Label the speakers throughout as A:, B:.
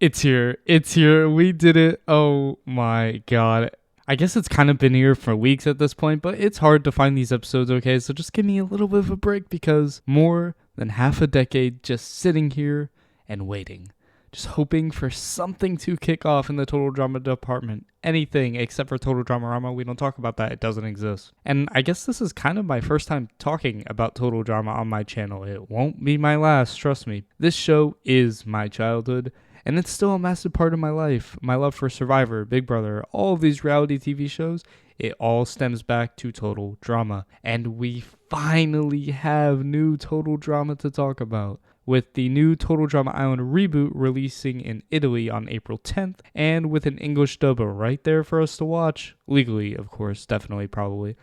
A: It's here. It's here. We did it. Oh my god. I guess it's kind of been here for weeks at this point, but it's hard to find these episodes, okay? So just give me a little bit of a break because more than half a decade just sitting here and waiting. Just hoping for something to kick off in the total drama department. Anything except for total drama. We don't talk about that. It doesn't exist. And I guess this is kind of my first time talking about total drama on my channel. It won't be my last, trust me. This show is my childhood. And it's still a massive part of my life. My love for Survivor, Big Brother, all of these reality TV shows, it all stems back to total drama. And we finally have new total drama to talk about, with the new Total Drama Island reboot releasing in Italy on April 10th, and with an English dub right there for us to watch. Legally, of course, definitely, probably.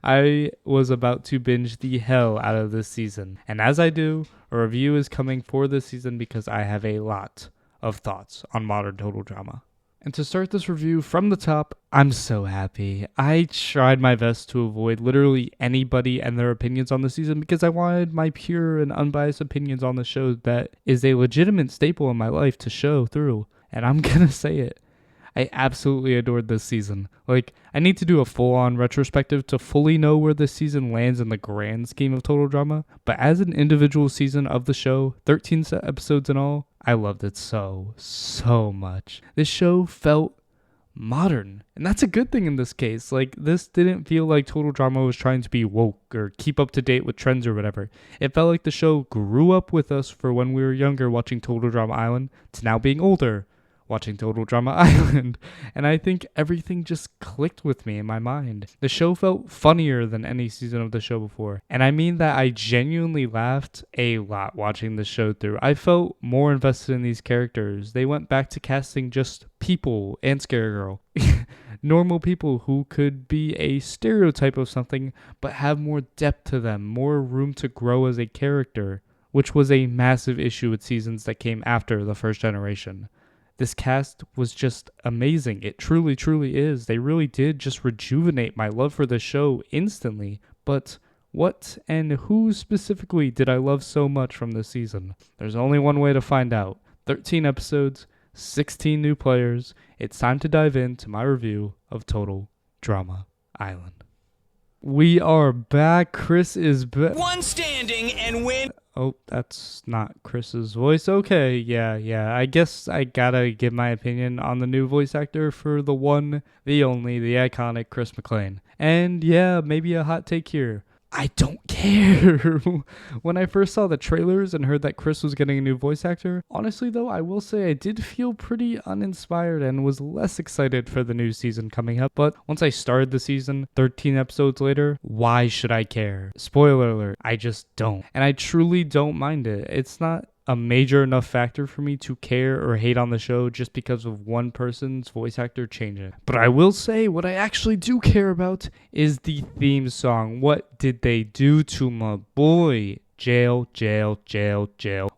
A: I was about to binge the hell out of this season. And as I do, a review is coming for this season because I have a lot of thoughts on modern total drama. And to start this review from the top, I'm so happy. I tried my best to avoid literally anybody and their opinions on the season because I wanted my pure and unbiased opinions on the show that is a legitimate staple in my life to show through. And I'm gonna say it. I absolutely adored this season. Like, I need to do a full-on retrospective to fully know where this season lands in the grand scheme of total drama, but as an individual season of the show, 13 episodes in all, I loved it so much. This show felt modern, and that's a good thing in this case. Like, this didn't feel like total drama was trying to be woke or keep up to date with trends or whatever. It felt like the show grew up with us for when we were younger watching Total Drama Island to now being older watching Total Drama Island, and I think everything just clicked with me in my mind. The show felt funnier than any season of the show before, and I mean that I genuinely laughed a lot watching the show through. I felt more invested in these characters. They went back to casting just people and Scary Girl. Normal people who could be a stereotype of something, but have more depth to them, more room to grow as a character, which was a massive issue with seasons that came after the first generation. This cast was just amazing. It truly is. They really did just rejuvenate my love for the show instantly. But what and who specifically did I love so much from this season? There's only one way to find out. 13 episodes, 16 new players. It's time to dive into my review of Total Drama Island. We are back. Chris is back.
B: One standing and win.
A: Oh, that's not Chris's voice. Okay, yeah. I guess I gotta give my opinion on the new voice actor for the one, the only, the iconic Chris McLean. And yeah, maybe a hot take here. I don't care. When I first saw the trailers and heard that Chris was getting a new voice actor, honestly though, I will say I did feel pretty uninspired and was less excited for the new season coming up. But once I started the season, 13 episodes later, why should I care? Spoiler alert, I just don't. And I truly don't mind it. It's not a major enough factor for me to care or hate on the show just because of one person's voice actor changing. But I will say what I actually do care about is the theme song. What did they do to my boy? Jail.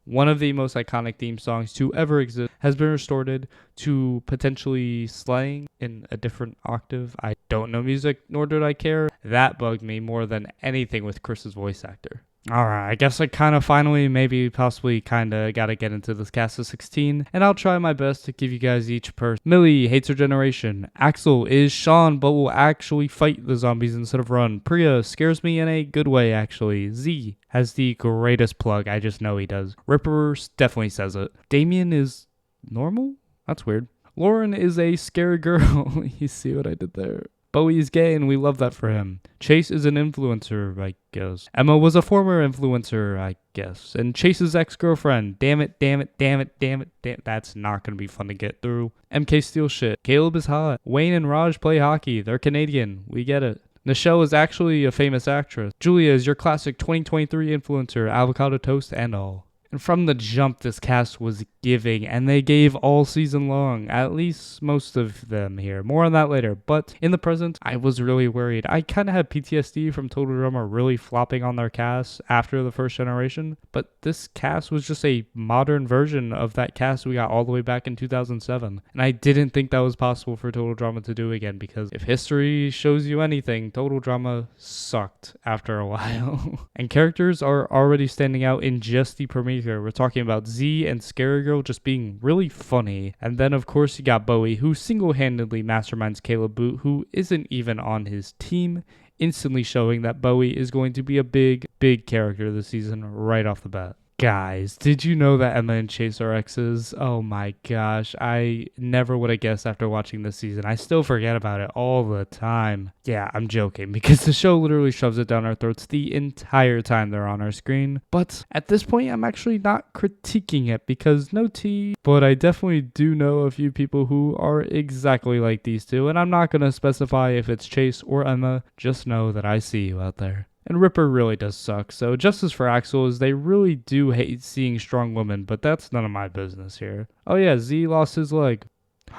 A: One of the most iconic theme songs to ever exist has been restored to potentially slaying in a different octave. I don't know music, nor did I care. That bugged me more than anything with Chris's voice actor. Alright, I guess I kind of finally, maybe, possibly, kind of gotta get into this cast of 16, and I'll try my best to give you guys each person. Millie hates her generation. Axel is Sean, but will actually fight the zombies instead of run. Priya scares me in a good way, actually. Z has the greatest plug, I just know he does. Ripper definitely says it. Damien is normal? That's weird. Lauren is a scary girl. You see what I did there? Bowie is gay and we love that for him. Chase is an influencer, I guess. Emma was a former influencer, I guess. And Chase's ex-girlfriend. Damn it. That's not going to be fun to get through. MK steals shit. Caleb is hot. Wayne and Raj play hockey. They're Canadian. We get it. Nichelle is actually a famous actress. Julia is your classic 2023 influencer, avocado toast and all. And from the jump, this cast was giving, and they gave all season long, at least most of them here. More on that later, but in the present, I was really worried. I kind of had PTSD from Total Drama really flopping on their cast after the first generation, but this cast was just a modern version of that cast we got all the way back in 2007, and I didn't think that was possible for Total Drama to do again, because if history shows you anything, Total Drama sucked after a while. And characters are already standing out in just the premiere here, we're talking about Z and Scary Girl just being really funny. And then, of course, you got Bowie, who single-handedly masterminds Caleb Boot, who isn't even on his team, instantly showing that Bowie is going to be a big, big character this season right off the bat. Guys, did you know that Emma and Chase are exes? Oh my gosh, I never would have guessed after watching this season. I still forget about it all the time. Yeah, I'm joking, because the show literally shoves it down our throats the entire time they're on our screen. But at this point, I'm actually not critiquing it because no tea. But I definitely do know a few people who are exactly like these two, and I'm not going to specify if it's Chase or Emma. Just know that I see you out there. And Ripper really does suck, so justice for Axel is they really do hate seeing strong women, but that's none of my business here. Oh yeah, Z lost his leg.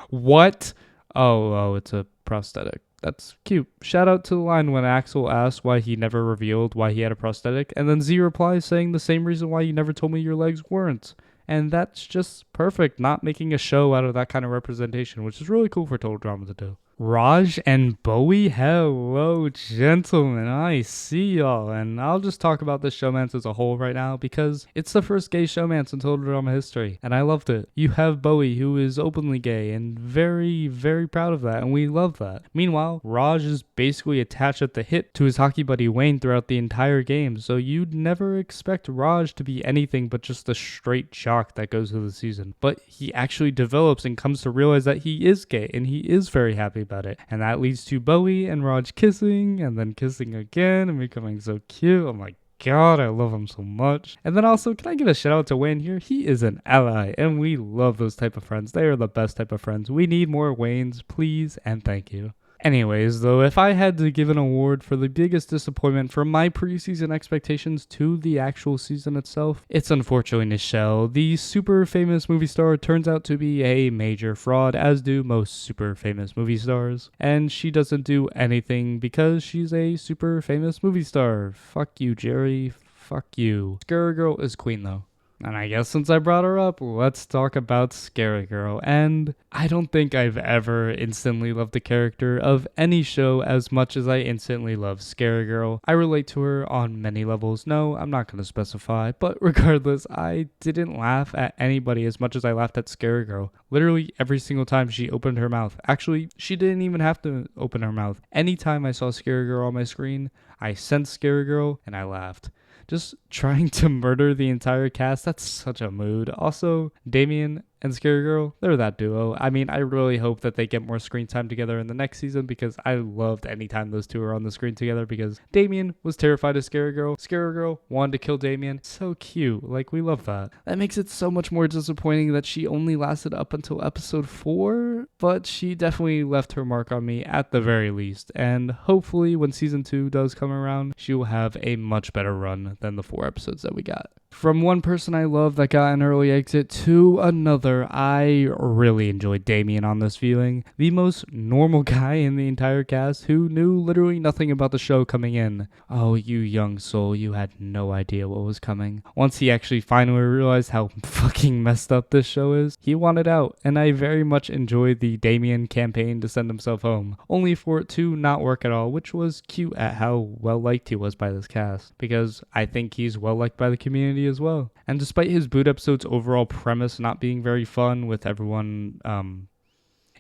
A: What? Oh, it's a prosthetic. That's cute. Shout out to the line when Axel asked why he never revealed why he had a prosthetic, and then Z replies saying the same reason why you never told me your legs weren't. And that's just perfect, not making a show out of that kind of representation, which is really cool for Total Drama to do. Raj and Bowie, hello gentlemen, I see y'all, and I'll just talk about this showmance as a whole right now because it's the first gay showmance in Total Drama history, and I loved it. You have Bowie, who is openly gay and very, very proud of that, and we love that. Meanwhile, Raj is basically attached at the hip to his hockey buddy Wayne throughout the entire game, so you'd never expect Raj to be anything but just a straight jock that goes through the season. But he actually develops and comes to realize that he is gay, and he is very happy about it. And that leads to Bowie and Raj kissing, and then kissing again, and becoming so cute. Oh my god, I love him so much. And then also, can I give a shout out to Wayne here? He is an ally, and we love those type of friends. They are the best type of friends. We need more Waynes, please, and thank you. Anyways, though, if I had to give an award for the biggest disappointment from my preseason expectations to the actual season itself, it's unfortunately Nichelle. The super famous movie star turns out to be a major fraud, as do most super famous movie stars. And she doesn't do anything because she's a super famous movie star. Fuck you, Jerry. Fuck you. Scary Girl is queen, though. And I guess since I brought her up, let's talk about Scary Girl. And I don't think I've ever instantly loved the character of any show as much as I instantly love Scary Girl. I relate to her on many levels. No, I'm not going to specify. But regardless, I didn't laugh at anybody as much as I laughed at Scary Girl. Literally every single time she opened her mouth. Actually, she didn't even have to open her mouth. Anytime I saw Scary Girl on my screen, I sensed Scary Girl and I laughed. Just trying to murder the entire cast, that's such a mood. Also, Damien and Scary Girl, they're that duo. I mean, I really hope that they get more screen time together in the next season because I loved any time those two are on the screen together because Damien was terrified of Scary Girl. Scary Girl wanted to kill Damien. So cute. Like, we love that. That makes it so much more disappointing that she only lasted up until episode 4, but she definitely left her mark on me at the very least. And hopefully when season 2 does come around, she will have a much better run than the 4 episodes that we got. From one person I love that got an early exit to another, I really enjoyed Damien on this viewing. The most normal guy in the entire cast who knew literally nothing about the show coming in. Oh, you young soul, you had no idea what was coming. Once he actually finally realized how fucking messed up this show is, he wanted out, and I very much enjoyed the Damien campaign to send himself home, only for it to not work at all, which was cute at how well liked he was by this cast, because I think he's well liked by the community as well. And despite his boot episode's overall premise not being very fun with everyone,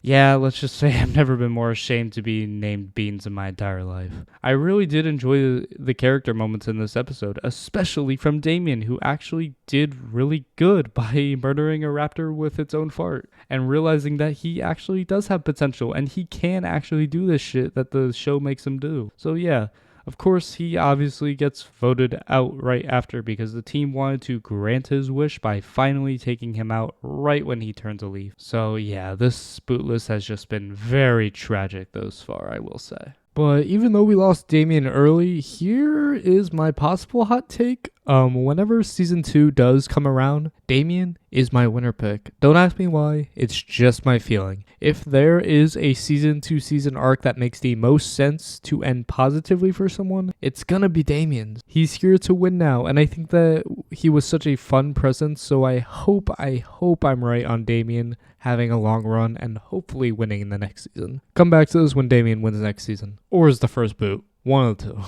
A: let's just say I've never been more ashamed to be named Beans in my entire life. I really did enjoy the character moments in this episode, especially from Damien, who actually did really good by murdering a raptor with its own fart and realizing that he actually does have potential and he can actually do this shit that the show makes him do. So yeah. Of course, he obviously gets voted out right after because the team wanted to grant his wish by finally taking him out right when he turns a leaf. So yeah, this boot list has just been very tragic thus far, I will say. But even though we lost Damien early, here is my possible hot take. Whenever season 2 does come around, Damien is my winner pick. Don't ask me why, it's just my feeling. If there is a season to season arc that makes the most sense to end positively for someone, it's gonna be Damien's. He's here to win now, and I think that he was such a fun presence, so I hope I'm right on Damien having a long run and hopefully winning in the next season. Come back to this when Damien wins next season. Or is the first boot. One of the two.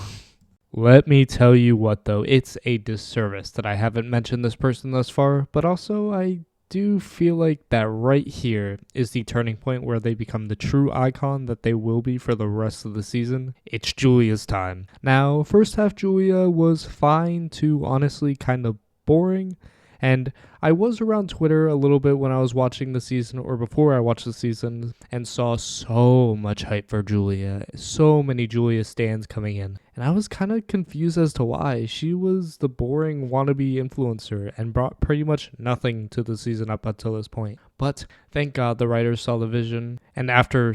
A: Let me tell you what, though, it's a disservice that I haven't mentioned this person thus far, but also I do feel like that right here is the turning point where they become the true icon that they will be for the rest of the season. It's Julia's time. Now, first half Julia was fine to honestly kind of boring, and I was around Twitter a little bit when I was watching the season, or before I watched the season, and saw so much hype for Julia. So many Julia stans coming in. And I was kind of confused as to why. She was the boring wannabe influencer and brought pretty much nothing to the season up until this point. But thank God the writers saw the vision, and after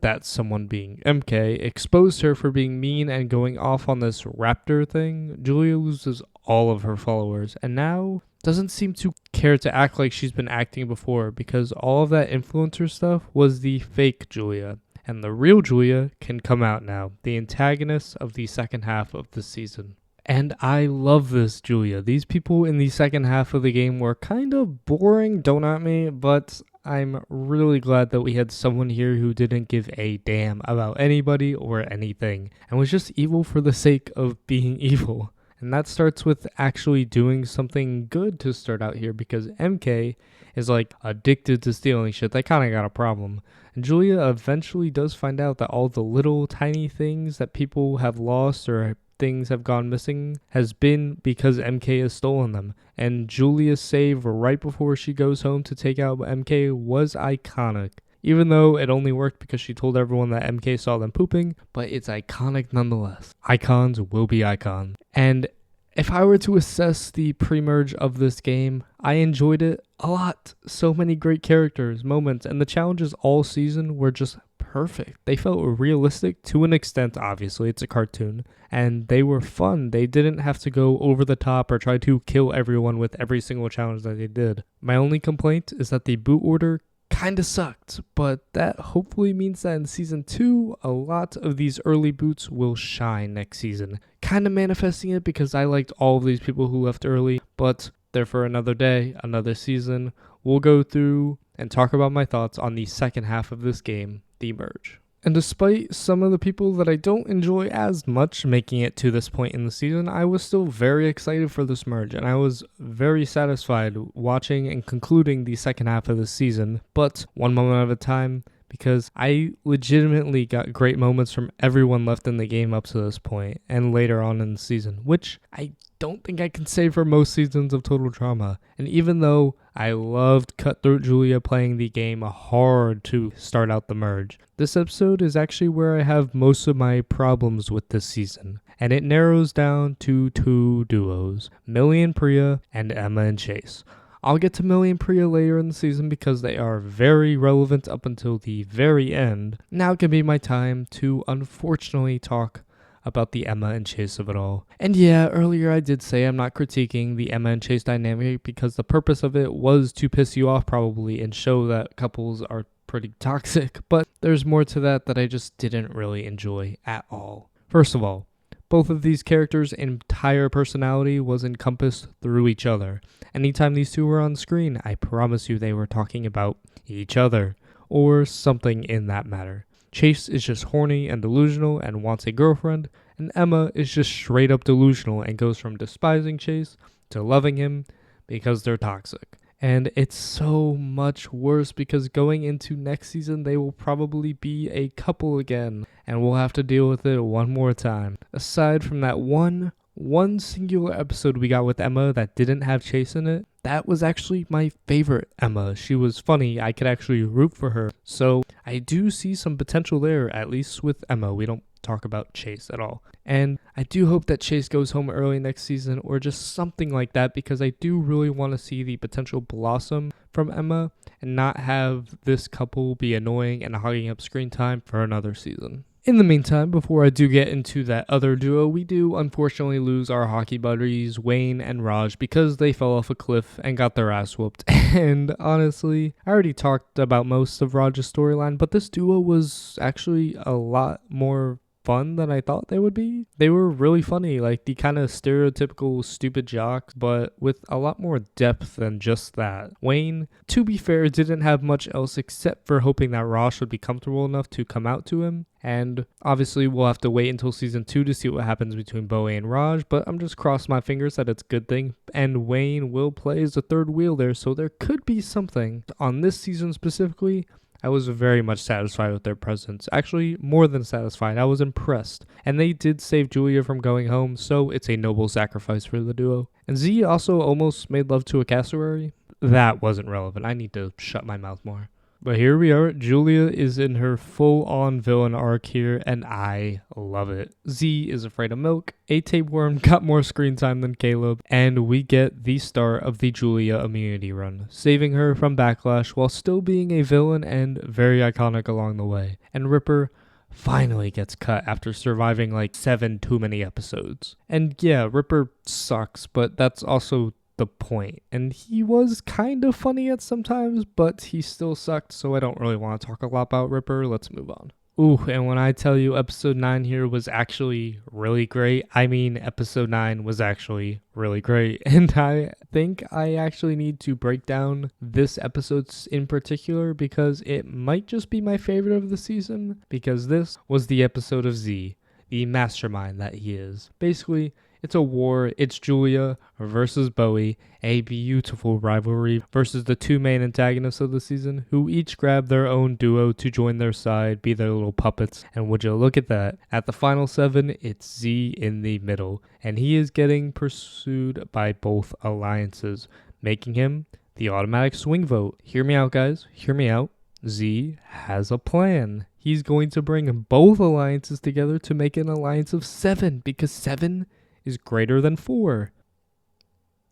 A: that someone being MK, exposed her for being mean and going off on this raptor thing, Julia loses all of her followers, and now doesn't seem to care to act like she's been acting before, because all of that influencer stuff was the fake Julia. And the real Julia can come out now, the antagonist of the second half of the season. And I love this Julia. These people in the second half of the game were kind of boring, don't at me, but I'm really glad that we had someone here who didn't give a damn about anybody or anything, and was just evil for the sake of being evil. And that starts with actually doing something good to start out here, because MK is like addicted to stealing shit. They kind of got a problem. And Julia eventually does find out that all the little tiny things that people have lost or things have gone missing has been because MK has stolen them. And Julia's save right before she goes home to take out MK was iconic. Even though it only worked because she told everyone that MK saw them pooping, but it's iconic nonetheless. Icons will be icons. And if I were to assess the pre-merge of this game, I enjoyed it a lot. So many great characters, moments, and the challenges all season were just perfect. They felt realistic to an extent, obviously, it's a cartoon, and they were fun. They didn't have to go over the top or try to kill everyone with every single challenge that they did. My only complaint is that the boot order kind of sucked, but that hopefully means that in season 2, a lot of these early boots will shine next season. Kind of manifesting it because I liked all of these people who left early, but they're for another day, another season. We'll go through and talk about my thoughts on the second half of this game, the merge. And despite some of the people that I don't enjoy as much making it to this point in the season, I was still very excited for this merge, and I was very satisfied watching and concluding the second half of the season, but one moment at a time, because I legitimately got great moments from everyone left in the game up to this point and later on in the season, which I don't think I can say for most seasons of Total Drama. And even though I loved Cutthroat Julia playing the game hard to start out the merge, this episode is actually where I have most of my problems with this season. And it narrows down to two duos, Millie and Priya and Emma and Chase. I'll get to Millie and Priya later in the season because they are very relevant up until the very end. Now can be my time to unfortunately talk about the Emma and Chase of it all. And yeah, earlier I did say I'm not critiquing the Emma and Chase dynamic because the purpose of it was to piss you off probably and show that couples are pretty toxic, but there's more to that I just didn't really enjoy at all. First of all, both of these characters' entire personality was encompassed through each other. Anytime these two were on screen, I promise you they were talking about each other, or something in that matter. Chase is just horny and delusional and wants a girlfriend, and Emma is just straight up delusional and goes from despising Chase to loving him because they're toxic. And it's so much worse because going into next season, they will probably be a couple again, and we'll have to deal with it one more time. Aside from that one singular episode we got with Emma that didn't have Chase in it, that was actually my favorite Emma. She was funny. I could actually root for her. So I do see some potential there, at least with Emma. We don't talk about Chase at all. And I do hope that Chase goes home early next season or just something like that, because I do really want to see the potential blossom from Emma and not have this couple be annoying and hogging up screen time for another season. In the meantime, before I do get into that other duo, we do unfortunately lose our hockey buddies, Wayne and Raj, because they fell off a cliff and got their ass whooped. And honestly, I already talked about most of Raj's storyline, but this duo was actually a lot more fun than I thought they would be. They were really funny, like the kind of stereotypical stupid jocks, but with a lot more depth than just that. Wayne, to be fair, didn't have much else except for hoping that Ross would be comfortable enough to come out to him. And obviously we'll have to wait until season 2 to see what happens between Bowie and Raj, but I'm just crossing my fingers that it's a good thing. And Wayne will play as the third wheel there, so there could be something. On this season specifically, I was very much satisfied with their presence. Actually, more than satisfied. I was impressed. And they did save Julia from going home, so it's a noble sacrifice for the duo. And Z also almost made love to a cassowary. That wasn't relevant. I need to shut my mouth more. But here we are. Julia is in her full-on villain arc here, and I love it. Z is afraid of milk. A tapeworm got more screen time than Caleb, and we get the start of the Julia immunity run, saving her from backlash while still being a villain and very iconic along the way. And Ripper finally gets cut after surviving like 7 too many episodes. And yeah, Ripper sucks, but that's also the point. And he was kind of funny at sometimes, but he still sucked, so I don't really want to talk a lot about Ripper. Let's move on. Ooh, and when I tell you episode 9 here was actually really great, I mean episode 9 was actually really great. And I think I actually need to break down this episode in particular because it might just be my favorite of the season, because this was the episode of Z, the mastermind that he is. Basically, it's a war. It's Julia versus Bowie, a beautiful rivalry versus the two main antagonists of the season, who each grab their own duo to join their side, be their little puppets. And would you look at that? At the final 7, it's Z in the middle, and he is getting pursued by both alliances, making him the automatic swing vote. Hear me out, guys. Hear me out. Z has a plan. He's going to bring both alliances together to make an alliance of 7, because 7 is greater than 4.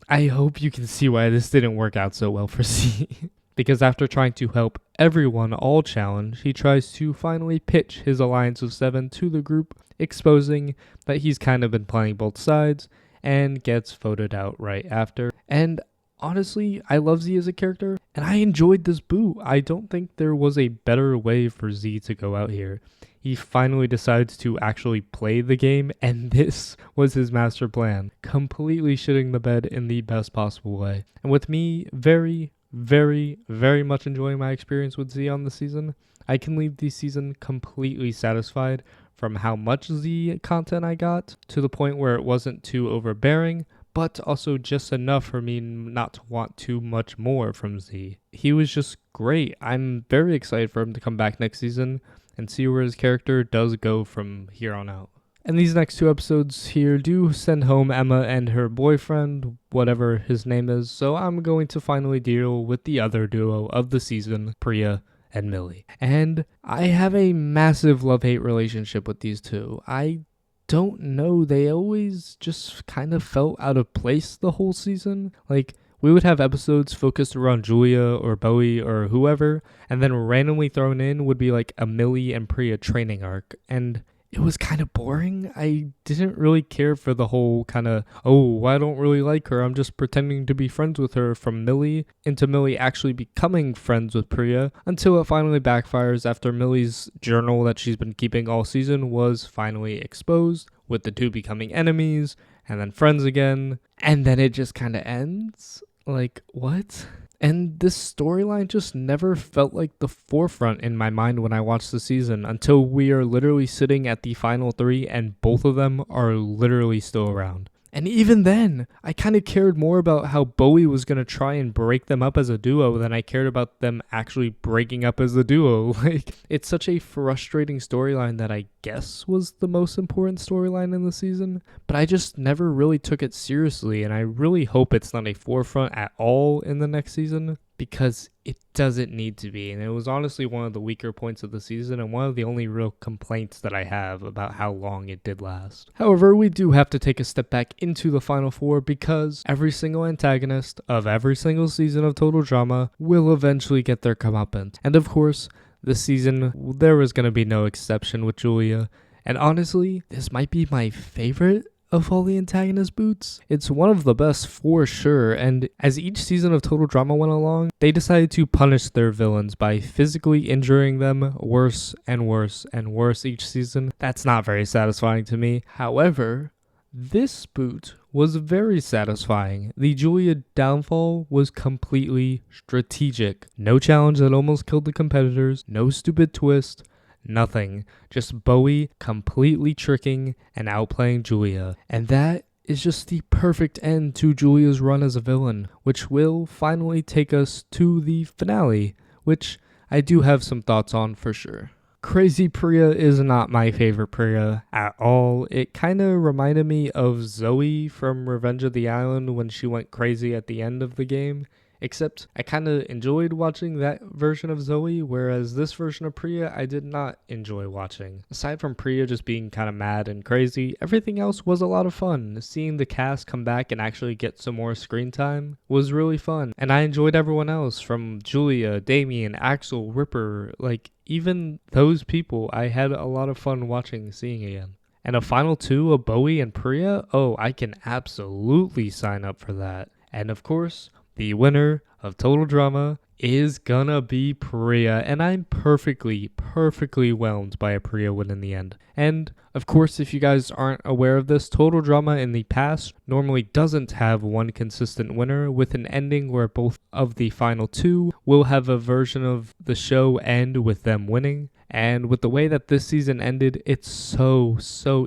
A: I hope you can see why this didn't work out so well for Z. Because after trying to help everyone all challenge, he tries to finally pitch his alliance of 7 to the group, exposing that he's kind of been playing both sides, and gets voted out right after. And honestly, I love Z as a character, and I enjoyed this boot. I don't think there was a better way for Z to go out here. He finally decides to actually play the game, and this was his master plan, completely shitting the bed in the best possible way. And with me very, very, very much enjoying my experience with Z on the season, I can leave the season completely satisfied from how much Z content I got, to the point where it wasn't too overbearing, but also just enough for me not to want too much more from Z. He was just great. I'm very excited for him to come back next season and see where his character does go from here on out. And these next 2 episodes here do send home Emma and her boyfriend, whatever his name is, so I'm going to finally deal with the other duo of the season, Priya and Millie. And I have a massive love-hate relationship with these two. I don't know, they always just kind of felt out of place the whole season. Like, we would have episodes focused around Julia or Bowie or whoever, and then randomly thrown in would be like a Millie and Priya training arc. And it was kind of boring. I didn't really care for the whole kind of, oh, I don't really like her, I'm just pretending to be friends with her, from Millie into Millie actually becoming friends with Priya, until it finally backfires after Millie's journal that she's been keeping all season was finally exposed, with the two becoming enemies and then friends again, and then it just kind of ends. Like, what? And this storyline just never felt like the forefront in my mind when I watched the season, until we are literally sitting at the final 3 and both of them are literally still around. And even then, I kind of cared more about how Bowie was going to try and break them up as a duo than I cared about them actually breaking up as a duo. Like, it's such a frustrating storyline that I guess was the most important storyline in the season, but I just never really took it seriously, and I really hope it's not a forefront at all in the next season, because it doesn't need to be. And it was honestly one of the weaker points of the season, and one of the only real complaints that I have about how long it did last. However, we do have to take a step back into the final 4, because every single antagonist of every single season of Total Drama will eventually get their comeuppance. And of course, this season, there was going to be no exception with Julia. And honestly, this might be my favorite of all the antagonist boots. It's one of the best for sure, and as each season of Total Drama went along, they decided to punish their villains by physically injuring them worse and worse and worse each season. That's not very satisfying to me. However, this boot was very satisfying. The Julia downfall was completely strategic. No challenge that almost killed the competitors, no stupid twist, nothing. Just Bowie completely tricking and outplaying Julia. And that is just the perfect end to Julia's run as a villain, which will finally take us to the finale, which I do have some thoughts on for sure. Crazy Priya is not my favorite Priya at all. It kind of reminded me of Zoe from Revenge of the Island when she went crazy at the end of the game. Except I kind of enjoyed watching that version of Zoe, whereas this version of Priya I did not enjoy watching. Aside from Priya just being kind of mad and crazy, everything else was a lot of fun. Seeing the cast come back and actually get some more screen time was really fun. And I enjoyed everyone else, from Julia, Damien, Axel, Ripper, like even those people I had a lot of fun watching, seeing again. And a final two of Bowie and Priya? Oh, I can absolutely sign up for that. And of course, the winner of Total Drama is gonna be Priya, and I'm perfectly whelmed by a Priya win in the end. And of course, if you guys aren't aware of this, Total Drama in the past normally doesn't have one consistent winner, with an ending where both of the final two will have a version of the show end with them winning. And with the way that this season ended, it's so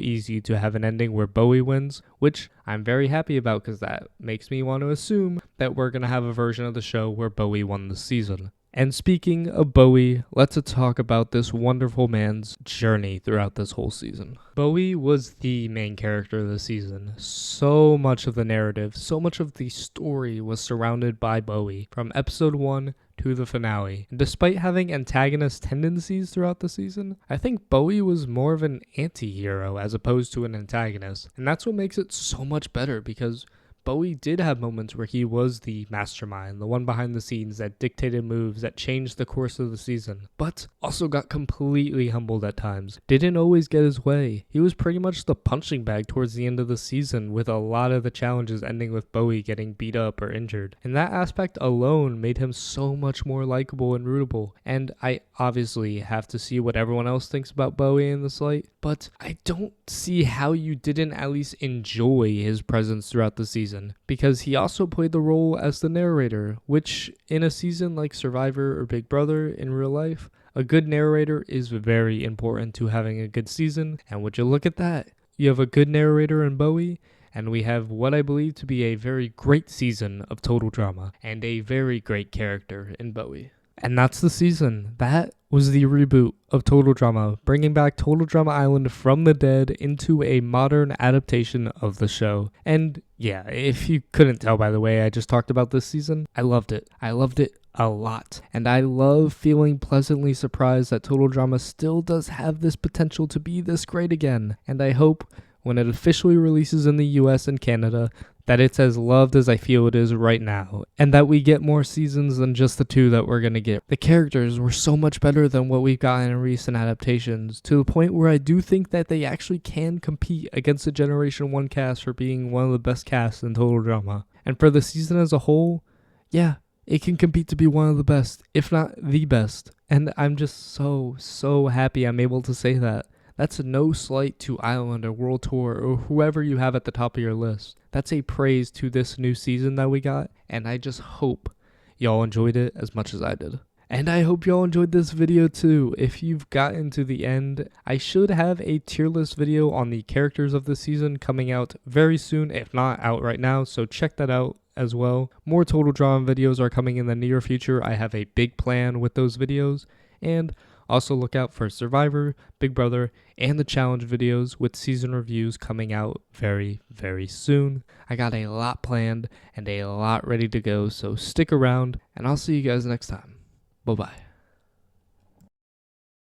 A: easy to have an ending where Bowie wins, which I'm very happy about because that makes me want to assume that we're going to have a version of the show where Bowie won the season. And speaking of Bowie, let's talk about this wonderful man's journey throughout this whole season. Bowie was the main character of the season. So much of the narrative, so much of the story was surrounded by Bowie, from episode 1 to the finale. And despite having antagonist tendencies throughout the season, I think Bowie was more of an anti-hero as opposed to an antagonist. And that's what makes it so much better, because Bowie did have moments where he was the mastermind, the one behind the scenes that dictated moves that changed the course of the season, but also got completely humbled at times. Didn't always get his way. He was pretty much the punching bag towards the end of the season, with a lot of the challenges ending with Bowie getting beat up or injured. And that aspect alone made him so much more likable and rootable. And I obviously have to see what everyone else thinks about Bowie in this light, but I don't see how you didn't at least enjoy his presence throughout the season, because he also played the role as the narrator, which in a season like Survivor or Big Brother in real life, a good narrator is very important to having a good season. And would you look at that? You have a good narrator in Bowie, and we have what I believe to be a very great season of Total Drama and a very great character in Bowie. And that's the season. That was the reboot of Total Drama, bringing back Total Drama Island from the dead into a modern adaptation of the show. And yeah, if you couldn't tell by the way I just talked about this season, I loved it. I loved it a lot. And I love feeling pleasantly surprised that Total Drama still does have this potential to be this great again. And I hope when it officially releases in the US and Canada, that it's as loved as I feel it is right now, and that we get more seasons than just the two that we're gonna get. The characters were so much better than what we've gotten in recent adaptations, to the point where I do think that they actually can compete against the Generation 1 cast for being one of the best casts in Total Drama. And for the season as a whole, yeah, it can compete to be one of the best, if not the best. And I'm just so happy I'm able to say that. That's no slight to Island or World Tour or whoever you have at the top of your list. That's a praise to this new season that we got, and I just hope y'all enjoyed it as much as I did. And I hope y'all enjoyed this video too. If you've gotten to the end, I should have a tier list video on the characters of the season coming out very soon, if not out right now, so check that out as well. More Total Drama videos are coming in the near future. I have a big plan with those videos, and also look out for Survivor, Big Brother, and the challenge videos with season reviews coming out very soon. I got a lot planned and a lot ready to go, so stick around, and I'll see you guys next time. Bye-bye.